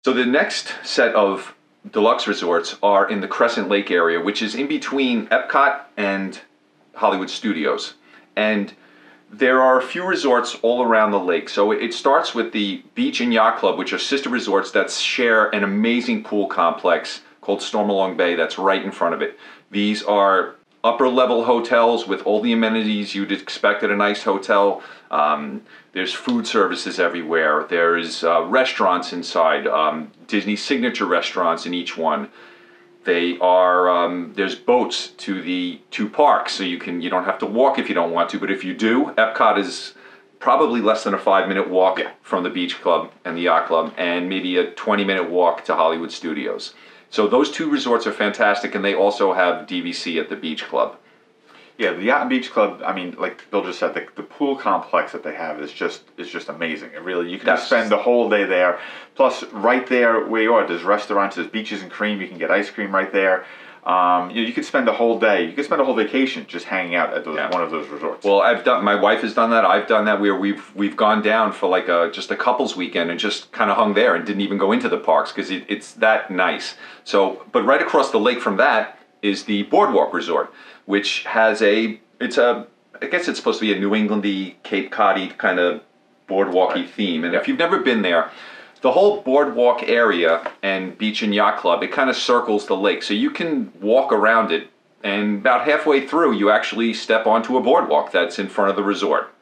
So the next set of deluxe resorts are in the Crescent Lake area, which is in between Epcot and Hollywood Studios. And there are a few resorts all around the lake. So it starts with the Beach and Yacht Club, which are sister resorts that share an amazing pool complex called Stormalong Bay that's right in front of it. These are upper level hotels with all the amenities you'd expect at a nice hotel. There's food services everywhere. There's restaurants inside, Disney signature restaurants in each one. They are there's boats to the two parks, so you don't have to walk if you don't want to. But if you do, Epcot is probably less than a 5-minute walk from the Beach Club and the Yacht Club, and maybe a 20-minute walk to Hollywood Studios. So those two resorts are fantastic, and they also have DVC at the Beach Club. Yeah, the Yacht and Beach Club, I mean, like Bill just said, the pool complex that they have is just amazing. It really, you can just spend the whole day there. Plus, right there where you are, there's restaurants, there's Beaches and Cream. You can get ice cream right there. You could spend a whole day. You could spend a whole vacation just hanging out at one of those resorts. Well, my wife has done that. I've done that where we've gone down for like just a couples weekend and just kind of hung there and didn't even go into the parks because it's that nice. So, but right across the lake from that is the Boardwalk Resort, which has I guess it's supposed to be a New Englandy, Cape Cod-y kind of boardwalky theme. And if you've never been there, the whole boardwalk area and Beach and Yacht Club, it kind of circles the lake. So you can walk around it, and about halfway through, you actually step onto a boardwalk that's in front of the resort.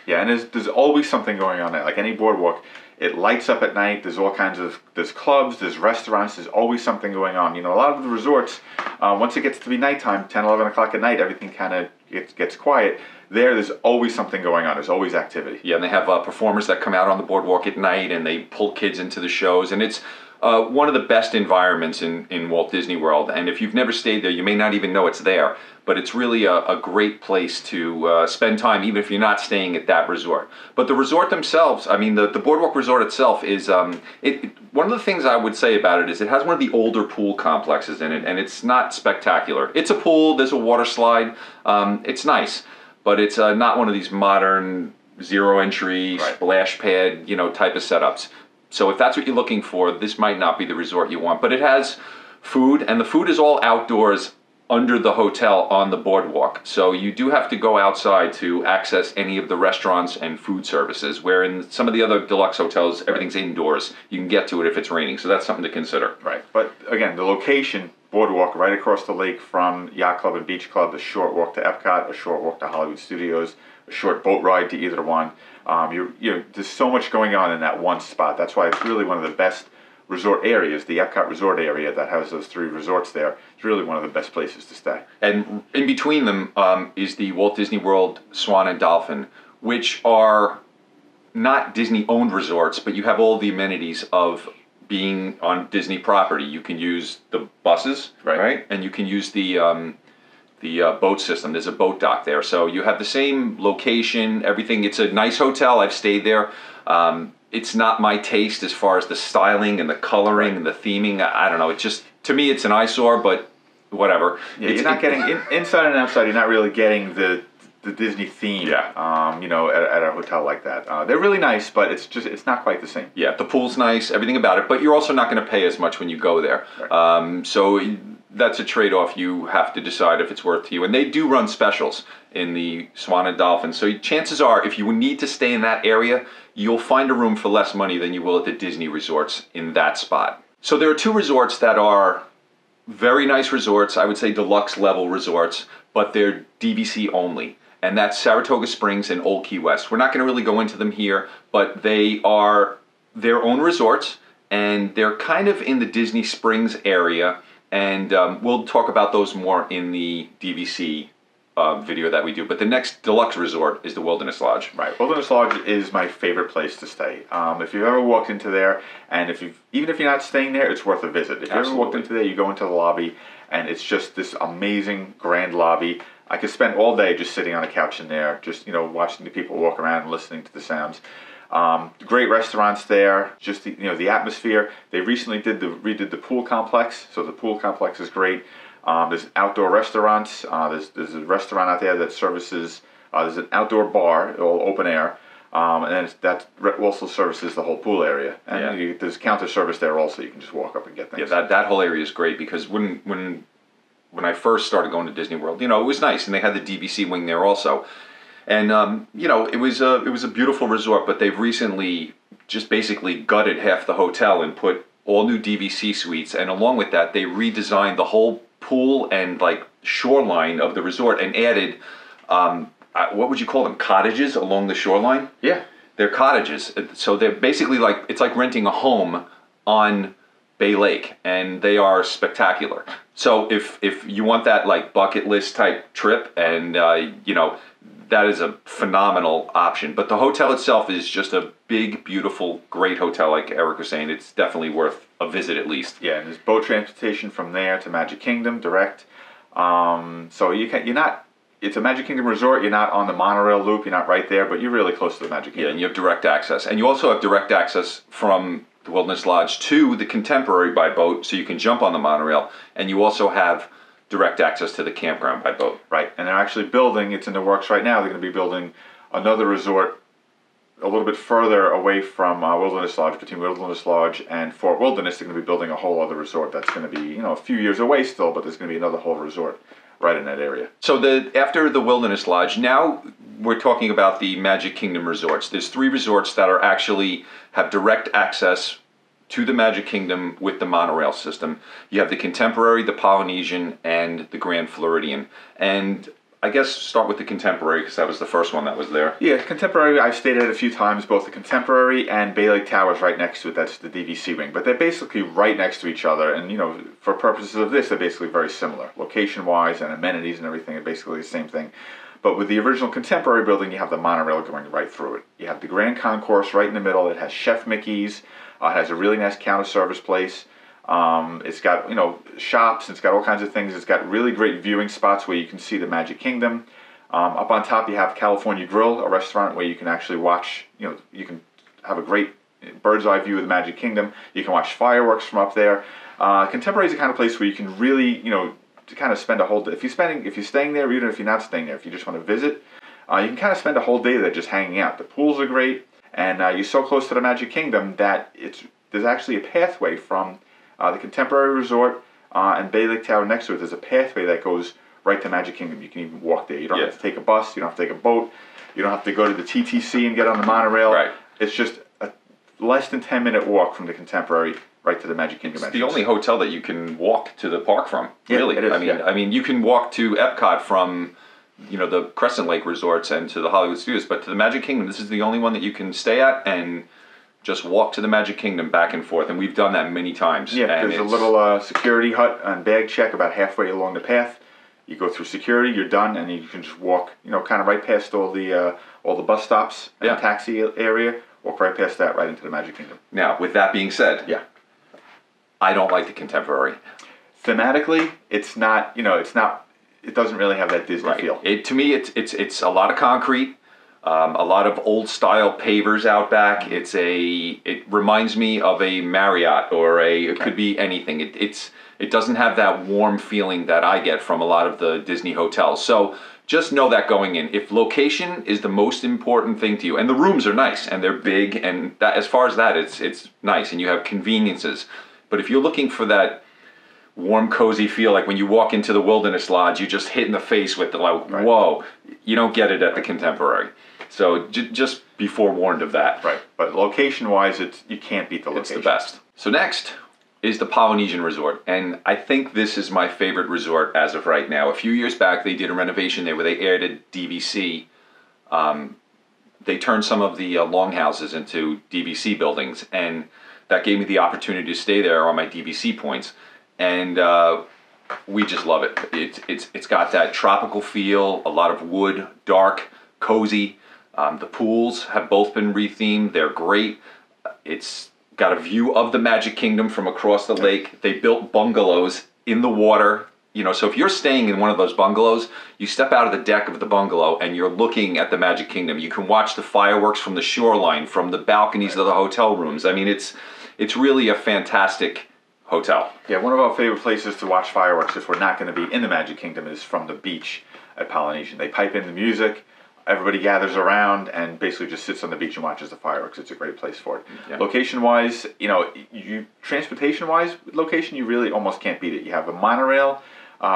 Yeah, and there's always something going on there. Like any boardwalk, it lights up at night. There's all kinds of, there's clubs, there's restaurants, there's always something going on. You know, a lot of the resorts, once it gets to be nighttime, 10, 11 o'clock at night, everything kind of gets quiet. There's always something going on. There's always activity. Yeah, and they have performers that come out on the boardwalk at night, and they pull kids into the shows. And it's one of the best environments in Walt Disney World. And if you've never stayed there, you may not even know it's there. But it's really a great place to spend time, even if you're not staying at that resort. But the resort themselves, I mean, the Boardwalk Resort itself is, one of the things I would say about it is it has one of the older pool complexes in it, and it's not spectacular. It's a pool, there's a water slide, it's nice, but it's not one of these modern zero entry, splash pad, type of setups. So if that's what you're looking for, this might not be the resort you want. But it has food, and the food is all outdoors under the hotel on the boardwalk. So you do have to go outside to access any of the restaurants and food services, where in some of the other deluxe hotels, everything's indoors. You can get to it if it's raining, so that's something to consider. Right, but again, the location, boardwalk right across the lake from Yacht Club and Beach Club, a short walk to Epcot, a short walk to Hollywood Studios, a short boat ride to either one. There's so much going on in that one spot. That's why it's really one of the best resort areas. The Epcot resort area that has those 3 resorts there, it's really one of the best places to stay. And in between them is the Walt Disney World Swan and Dolphin, which are not Disney-owned resorts, but you have all the amenities of being on Disney property. You can use the buses, right? And you can use the boat system. There's a boat dock there. So you have the same location, everything. It's a nice hotel. I've stayed there. It's not my taste as far as the styling and the coloring and the theming. I don't know. It's just, to me, it's an eyesore, but whatever. Yeah, you're not getting, inside and outside, you're not really getting the Disney theme, at a hotel like that. They're really nice, but it's not quite the same. Yeah, the pool's nice, everything about it, but you're also not going to pay as much when you go there. Right. So that's a trade-off you have to decide if it's worth to you. And they do run specials in the Swan and Dolphin. So chances are, if you need to stay in that area, you'll find a room for less money than you will at the Disney resorts in that spot. So there are 2 resorts that are very nice resorts, I would say deluxe level resorts, but they're DVC only. And that's Saratoga Springs and Old Key West. We're not going to really go into them here, but they are their own resorts, and they're kind of in the Disney Springs area. And we'll talk about those more in the DVC video that we do. But the next deluxe resort is the Wilderness Lodge. Right, Wilderness Lodge is my favorite place to stay. If you've ever walked into there, and even if you're not staying there, it's worth a visit. If you ever walked into there, you go into the lobby, and it's just this amazing grand lobby. I could spend all day just sitting on a couch in there, just watching the people walk around and listening to the sounds. Great restaurants there, just the atmosphere. They recently redid the pool complex, so the pool complex is great. There's outdoor restaurants. There's a restaurant out there that services. There's an outdoor bar, all open air. And then that also services the whole pool area. And Yeah. there's counter service there also. You can just walk up and get things. Yeah, that whole area is great because when I first started going to Disney World, it was nice, and they had the DVC wing there also. And it was a beautiful resort, but they've recently just basically gutted half the hotel and put all new DVC suites, and along with that, they redesigned the whole pool and like shoreline of the resort and added what would you call them, cottages along the shoreline? Yeah. They're cottages, so they're basically it's like renting a home on Bay Lake, and they are spectacular. So if you want that like bucket list type trip, and that is a phenomenal option. But the hotel itself is just a big, beautiful, great hotel. Like Eric was saying, it's definitely worth a visit at least. Yeah, and there's boat transportation from there to Magic Kingdom direct. So you're not. It's a Magic Kingdom resort. You're not on the monorail loop. You're not right there, but you're really close to the Magic Kingdom. Yeah, and you have direct access, and you also have direct access from the Wilderness Lodge to the Contemporary by boat, so you can jump on the monorail, and you also have direct access to the campground by boat. Right, and they're actually building, it's in the works right now, they're going to be building another resort a little bit further away from Wilderness Lodge, between Wilderness Lodge and Fort Wilderness. They're going to be building a whole other resort that's going to be, a few years away still, but there's going to be another whole resort right in that area. So after the Wilderness Lodge, now we're talking about the Magic Kingdom resorts. There's 3 resorts that have direct access to the Magic Kingdom with the monorail system. You have the Contemporary, the Polynesian, and the Grand Floridian. And I guess start with the Contemporary because that was the first one that was there. Yeah, Contemporary, I've stayed at a few times, both the Contemporary and Bay Lake Tower's right next to it. That's the DVC wing. But they're basically right next to each other. And, for purposes of this, they're basically very similar. Location-wise and amenities and everything are basically the same thing. But with the original Contemporary building, you have the monorail going right through it. You have the Grand Concourse right in the middle. It has Chef Mickey's. It has a really nice counter service place. It's got, shops. It's got all kinds of things. It's got really great viewing spots where you can see the Magic Kingdom. Up on top, you have California Grill, a restaurant where you can actually watch, you can have a great bird's eye view of the Magic Kingdom. You can watch fireworks from up there. Contemporary is the kind of place where you can really, to kind of spend a whole day. If you're staying there, even if you're not staying there, if you just want to visit, you can kind of spend a whole day there just hanging out. The pools are great, and you're so close to the Magic Kingdom that there's actually a pathway from the Contemporary Resort and Bay Lake Tower next to it. There's a pathway that goes right to Magic Kingdom. You can even walk there. You don't have to take a bus. You don't have to take a boat. You don't have to go to the TTC and get on the monorail. Right. It's just a less than 10-minute walk from the Contemporary right to the Magic Kingdom. It's the only hotel that you can walk to the park from. Yeah, really, it is, I mean, you can walk to Epcot from, the Crescent Lake resorts and to the Hollywood Studios, but to the Magic Kingdom, this is the only one that you can stay at and just walk to the Magic Kingdom back and forth, and we've done that many times. Yeah, and there's a little security hut and bag check about halfway along the path. You go through security, you're done, and you can just walk, kind of right past all the bus stops and the taxi area. Walk right past that, right into the Magic Kingdom. Now, with that being said, I don't like the Contemporary. Thematically, it's not. It doesn't really have that Disney feel. To me, it's a lot of concrete. A lot of old style pavers out back. It reminds me of a Marriott or it could be anything. It doesn't have that warm feeling that I get from a lot of the Disney hotels. So just know that going in. If location is the most important thing to you, and the rooms are nice and they're big, and that, as far as that, it's nice, and you have conveniences. But if you're looking for that warm, cozy feel, like when you walk into the Wilderness Lodge, you just hit in the face with the whoa, you don't get it at the Contemporary. So just be forewarned of that. Right, but location-wise, you can't beat the location. It's the best. So next is the Polynesian Resort, and I think this is my favorite resort as of right now. A few years back, they did a renovation there where they added DVC. They turned some of the longhouses into DVC buildings, and that gave me the opportunity to stay there on my DVC points, and we just love it. It's got that tropical feel, a lot of wood, dark, cozy. The pools have both been rethemed. They're great. It's got a view of the Magic Kingdom from across the lake. They built bungalows in the water. So if you're staying in one of those bungalows, you step out of the deck of the bungalow and you're looking at the Magic Kingdom. You can watch the fireworks from the shoreline, from the balconies of the hotel rooms. I mean, it's really a fantastic hotel. Yeah, one of our favorite places to watch fireworks, if we're not going to be in the Magic Kingdom, is from the beach at Polynesian. They pipe in the music. everybody gathers around and basically just sits on the beach and watches the fireworks. It's a great place for it. Yeah. Location-wise, transportation-wise, location, you really almost can't beat it. You have a monorail,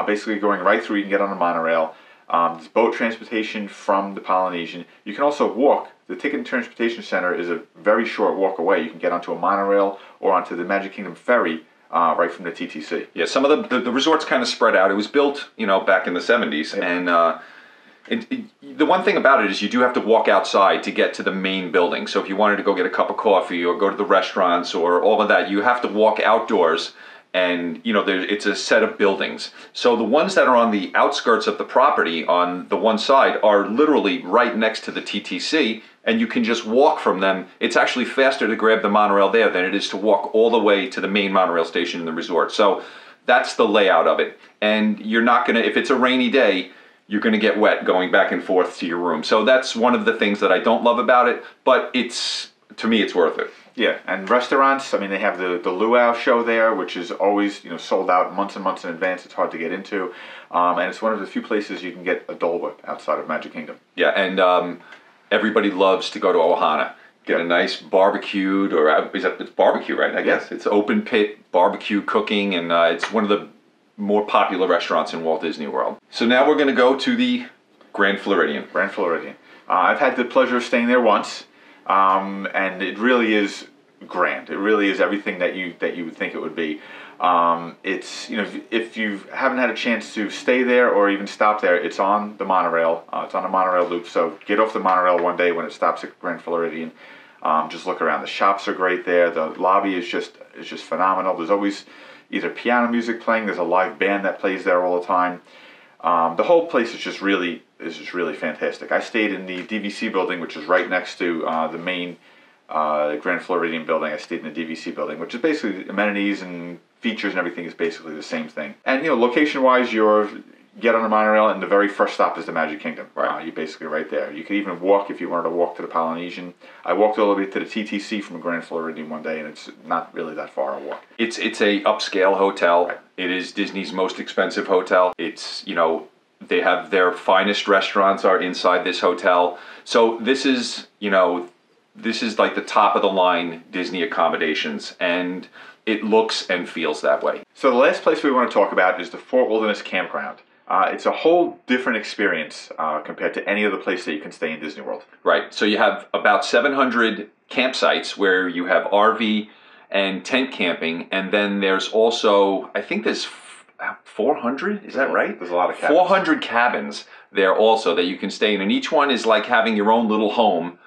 basically going right through. You can get on a monorail. There's boat transportation from the Polynesian. You can also walk. The Ticket and Transportation Center is a very short walk away. You can get onto a monorail or onto the Magic Kingdom ferry right from the TTC. Yeah, some of the resorts kind of spread out. It was built, back in the 70s, yeah. and the one thing about it is you do have to walk outside to get to the main building. So if you wanted to go get a cup of coffee or go to the restaurants or all of that, you have to walk outdoors. And it's a set of buildings. So the ones that are on the outskirts of the property on the one side are literally right next to the TTC, and you can just walk from them. It's actually faster to grab the monorail there than it is to walk all the way to the main monorail station in the resort. So that's the layout of it. And you're not gonna, if it's a rainy day, you're gonna get wet going back and forth to your room. So that's one of the things that I don't love about it, but to me, it's worth it. Yeah, and restaurants, I mean, they have the luau show there, which is always, sold out months and months in advance. It's hard to get into. And it's one of the few places you can get a Dole Whip outside of Magic Kingdom. Yeah, and everybody loves to go to Ohana. Get a nice barbecued, it's barbecue, right? I guess. It's open pit barbecue cooking, and it's one of the more popular restaurants in Walt Disney World. So now we're going to go to the Grand Floridian. Grand Floridian. I've had the pleasure of staying there once. And it really is grand. It really is everything that you would think it would be. It's if you haven't had a chance to stay there or even stop there, it's on the monorail. It's on a monorail loop. So get off the monorail one day when it stops at Grand Floridian. Just look around. The shops are great there. The lobby is just phenomenal. There's always either piano music playing. There's a live band that plays there all the time. The whole place is just really fantastic. I stayed in the DVC building, which is right next to the main Grand Floridian building. I stayed in the DVC building, which is basically amenities and features and everything is basically the same thing. And location-wise, you get on a monorail, and the very first stop is the Magic Kingdom. Right. You're basically right there. You could even walk if you wanted to walk to the Polynesian. I walked all the way to the TTC from Grand Floridian one day, and it's not really that far a walk. It's a upscale hotel. Right. It is Disney's most expensive hotel. It's, they have their finest restaurants are inside this hotel. So this is like the top of the line Disney accommodations, and it looks and feels that way. So the last place we want to talk about is the Fort Wilderness Campground. It's a whole different experience compared to any other place that you can stay in Disney World. Right. So you have about 700 campsites where you have RV and tent camping, and then there's also, I think there's 400, is that right? There's a lot of cabins. 400 cabins there also that you can stay in, and each one is like having your own little home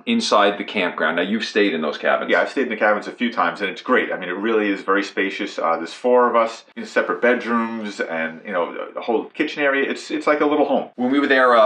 inside the campground. Now, you've stayed in those cabins. Yeah, I've stayed in the cabins a few times, and it's great. I mean, it really is very spacious. There's 4 of us, separate bedrooms, and the whole kitchen area. It's like a little home. When we were there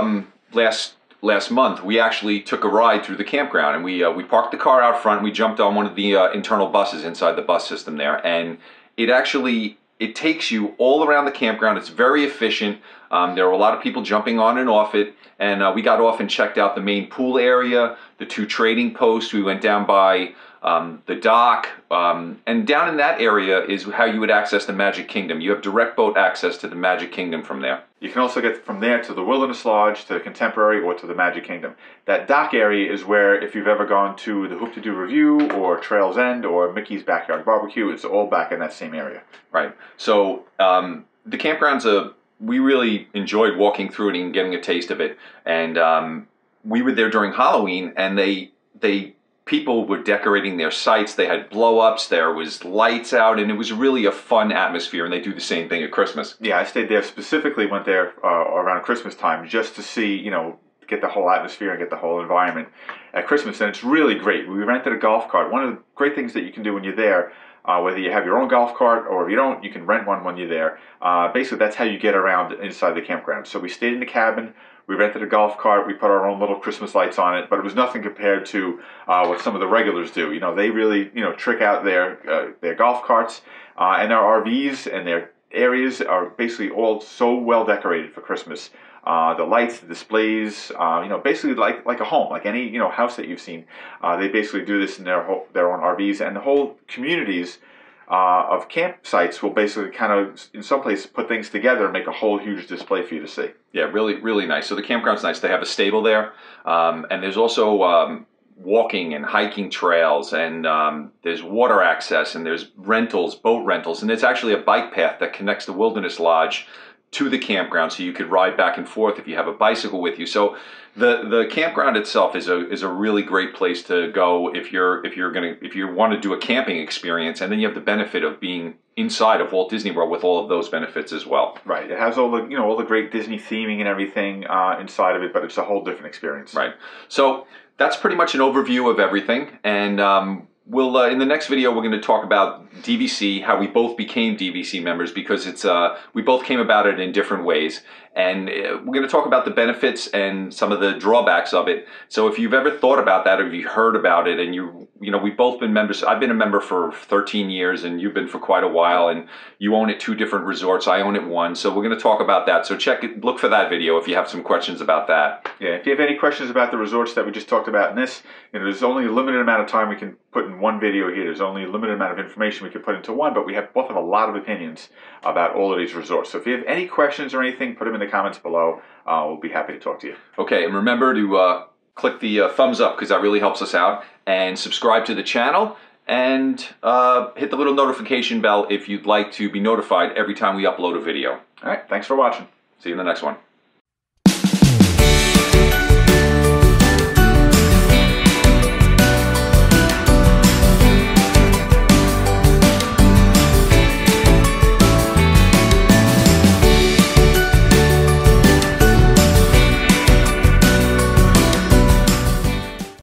last month, we actually took a ride through the campground, and we parked the car out front. We jumped on one of the internal buses inside the bus system there, and it takes you all around the campground. It's very efficient. There were a lot of people jumping on and off it, and we got off and checked out the main pool area, the 2 trading posts. We went down by the dock, and down in that area is how you would access the Magic Kingdom. You have direct boat access to the Magic Kingdom from there. You can also get from there to the Wilderness Lodge, to the Contemporary, or to the Magic Kingdom. That dock area is where, if you've ever gone to the Hoop-to-Doo Review or Trails End or Mickey's Backyard Barbecue, it's all back in that same area. Right. So the campgrounds, we really enjoyed walking through it and getting a taste of it. And we were there during Halloween, and people were decorating their sites. They had blow-ups, there was lights out, and it was really a fun atmosphere, and they do the same thing at Christmas. Yeah, I stayed there specifically, went there around Christmas time just to see, get the whole atmosphere and get the whole environment at Christmas, and it's really great. We rented a golf cart. One of the great things that you can do when you're there, whether you have your own golf cart or if you don't, you can rent one when you're there. Basically, that's how you get around inside the campground. So we stayed in the cabin. We rented a golf cart. We put our own little Christmas lights on it, but it was nothing compared to what some of the regulars do. They really, trick out their golf carts, and their RVs and their areas are basically all so well decorated for Christmas. The lights, the displays, basically like a home, like any house that you've seen. They basically do this in their own RVs, and the whole communities of campsites will basically kind of, in some places, put things together and make a whole huge display for you to see. Yeah, really, really nice. So the campground's nice. They have a stable there, and there's also walking and hiking trails, and there's water access, and there's rentals, boat rentals, and there's actually a bike path that connects the Wilderness Lodge to the campground, so you could ride back and forth if you have a bicycle with you. So the campground itself is a really great place to go if you want to do a camping experience, and then you have the benefit of being inside of Walt Disney World with all of those benefits as well. Right. It has all the all the great Disney theming and everything inside of it, but it's a whole different experience. Right. So that's pretty much an overview of everything, and we'll in the next video we're going to talk about DVC, how we both became DVC members, because it's we both came about it in different ways, and we're going to talk about the benefits and some of the drawbacks of it. So if you've ever thought about that, or if you heard about it, and we've both been members. I've been a member for 13 years, and you've been for quite a while, and you own it 2 different resorts. I own it 1. So we're going to talk about that. So look for that video if you have some questions about that. Yeah, if you have any questions about the resorts that we just talked about in this, there's only a limited amount of time we can put in one video here. There's only a limited amount of information we can put into one, but we both have a lot of opinions about all of these resorts. So if you have any questions or anything, put them in the comments below. We'll be happy to talk to you. Okay, and remember to click the thumbs up, because that really helps us out, and subscribe to the channel, and hit the little notification bell if you'd like to be notified every time we upload a video. All right, thanks for watching. See you in the next one.